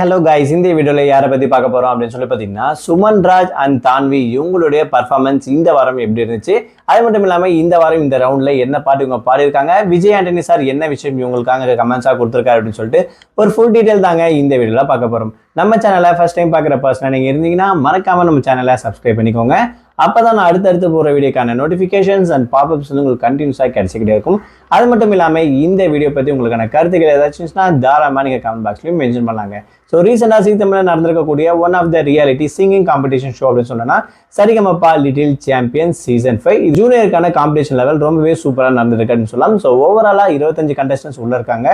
Hello guys, இந்த வீடியோவில் யாரை பற்றி பார்க்க போகிறோம் அப்படின்னு சொல்லி பார்த்தீங்கன்னா சுமன் ராஜ் அண்ட் தான்வி இவங்களுடைய பர்ஃபார்மன்ஸ் இந்த வாரம் எப்படி இருந்துச்சு, அது மட்டும் இல்லாமல் இந்த வாரம் இந்த ரவுண்டில் என்ன பாட்டு இவங்க பாடியிருக்காங்க, விஜய் ஆண்டனி சார் என்ன விஷயம் இவங்களுக்காக கமெண்ட்ஸாக கொடுத்துருக்காரு அப்படின்னு சொல்லிட்டு ஒரு ஃபுல் டீட்டெயில் தாங்க இந்த வீடியோவில் பார்க்க போகிறோம். நம்ம சேனலை ஃபர்ஸ்ட் டைம் பார்க்குற பர்சனாக நீங்கள் இருந்தீங்கன்னா மறக்காமல் நம்ம சேனலை சப்ஸ்கிரைப் பண்ணிக்கோங்க. அப்போ தான் நான் அடுத்தடுத்து போகிற வீடியோக்கான நோட்டிஃபிகேஷன்ஸ் அண்ட் பாப்அப்ஸ் வந்து உங்களுக்கு கண்டினியூஸாக கிடைச்சிக்கிட்டே இருக்கும். அது மட்டும் இல்லாமல் இந்த வீடியோ பற்றி உங்களுக்கான கருத்துக்கள் ஏதாச்சும்னா தாராளமாக நீங்கள் கமெண்ட் பாக்ஸ்லையும் மென்ஷன் பண்ணலாங்க. ஸோ ரீசெண்டாக சீ தமிழில் நடந்திருக்கக்கூடிய one of the reality singing competition show அப்படின்னு சொன்னோன்னா சரிகமப்பா லிட்டில் சாம்பியன் சீசன் 5 ஜூனியருக்கான காம்படிஷன் லெவல் ரொம்பவே சூப்பராக நடந்திருக்கு அப்படின்னு சொல்லலாம். ஸோ ஓவராலாக 25 கண்டஸ்டன்ஸ் உள்ள இருக்காங்க.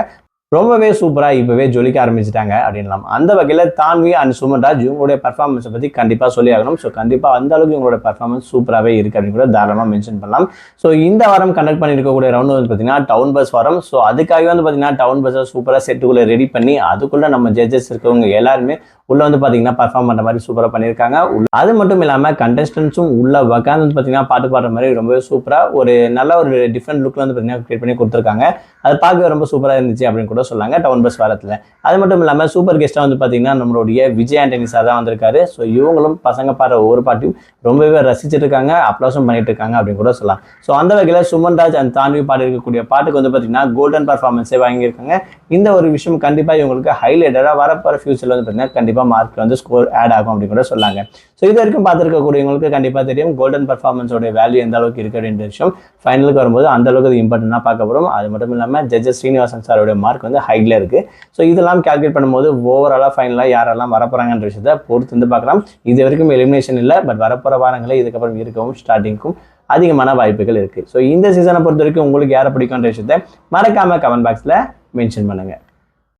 ரொம்பவே சூப்பராக இப்போவே ஜொலிக்க ஆரம்பிச்சிட்டாங்க அப்படின்லாம். அந்த வகையில் தான்வி அண்ட் சுமன் ராஜ் இவங்களுடைய பர்ஃபார்மன்ஸை பற்றி கண்டிப்பாக சொல்லி ஆகணும். ஸோ கண்டிப்பாக அந்த அளவுக்கு இவங்களோட பர்ஃபார்மன்ஸ் சூப்பராகவே இருக்குது அப்படின்னு கூட தாராளமாக மென்ஷன் பண்ணலாம். ஸோ இந்த வாரம் கண்டக்ட் பண்ணியிருக்கக்கூடிய ரவுண்ட் வந்து பார்த்தீங்கன்னா டவுன் பஸ் வாரம். ஸோ அதுக்காகவே வந்து பார்த்தீங்கன்னா டவுன் பஸ்ஸை சூப்பராக செட்டுக்குள்ளே ரெடி பண்ணி அதுக்குள்ளே நம்ம ஜட்ஜஸ் இருக்கவங்க எல்லாருமே உள்ள வந்து பார்த்தீங்கன்னா பர்ஃபார்ம் பண்ணுற மாதிரி சூப்பராக பண்ணியிருக்காங்க. அது மட்டும் இல்லாமல் கண்டஸ்டன்ஸும் உள்ள உட்காந்து வந்து பார்த்தீங்கன்னா பாட்டு பாடுற மாதிரி ரொம்பவே சூப்பராக ஒரு நல்ல ஒரு டிஃப்ரெண்ட் லுக்கில் வந்து பார்த்தீங்கன்னா கிரியேட் பண்ணி கொடுத்துருக்காங்க. அது பார்க்கவே ரொம்ப சூப்பராக இருந்துச்சு அப்படின்னு கூட சொல்லாங்க டவுன் பஸ் வாரத்தில். அது மட்டும் இல்லாமல் சூப்பர் கெஸ்ட்டாக வந்து பார்த்தீங்கன்னா நம்மளுடைய விஜய் ஆண்டனி சார் தான் வந்திருக்காரு. ஸோ இவங்களும் பசங்க பாடுற ஒவ்வொரு பாட்டையும் ரொம்பவே ரசிச்சுட்டு இருக்காங்க, அப்ளாஸும் பண்ணிட்டு இருக்காங்க அப்படின்னு கூட சொல்லலாம். ஸோ அந்த வகையில் சுமன் ராஜ் அண்ட் தான்வி பாடி இருக்கக்கூடிய பாட்டுக்கு வந்து பார்த்தீங்கன்னா கோல்டன் பர்ஃபார்மன்ஸே வாங்கியிருக்காங்க. இந்த ஒரு விஷயம் கண்டிப்பாக இவங்களுக்கு ஹைலைட்டடாக வரப்போகிற ஃபியூச்சரில் வந்து பார்த்தீங்கன்னா கண்டிப்பாக மார்க் வந்து ஸ்கோர் ஆட் ஆகும் அப்படின்னு கூட சொல்லாங்க. ஸோ இது வரைக்கும் பார்த்துருக்கக்கூடியவங்களுக்கு கண்டிப்பாக தெரியும் கோல்டன் பர்ஃபார்மன்ஸோட வேல்யூ எந்த அளவுக்கு இருக்குது அப்படின்ற விஷயம். ஃபைனலுக்கு வரும்போது அந்த அளவுக்கு அது இம்பார்ட்டண்டாக பார்க்க போகிறோம். அது மட்டும் இல்லாமல் ஜட்ஜஸ் ஸ்ரீனிவாசன் சாரோட மார்க் வந்து ஹைல இருக்குது. ஸோ இதெல்லாம் கால்குலேட் பண்ணும்போது ஓவராலாக ஃபைனலாக யாரெல்லாம் வரப்போகிறாங்கன்ற விஷயத்தை பொறுத்து வந்து பார்க்கலாம். இது வரைக்கும் எலிமினேஷன் இல்லை, பட் வரப்போகிற வாரங்களே இதுக்கப்புறம் இருக்கவும் ஸ்டார்டிங்க்கும் அதிகமான வாய்ப்புகள் இருக்குது. ஸோ இந்த சீசனை பொறுத்த வரைக்கும் உங்களுக்கு யாரை பிடிக்கும்ன்ற விஷயத்தை மறக்காமல் கமெண்ட் பாக்ஸில் மென்ஷன் பண்ணுங்கள்.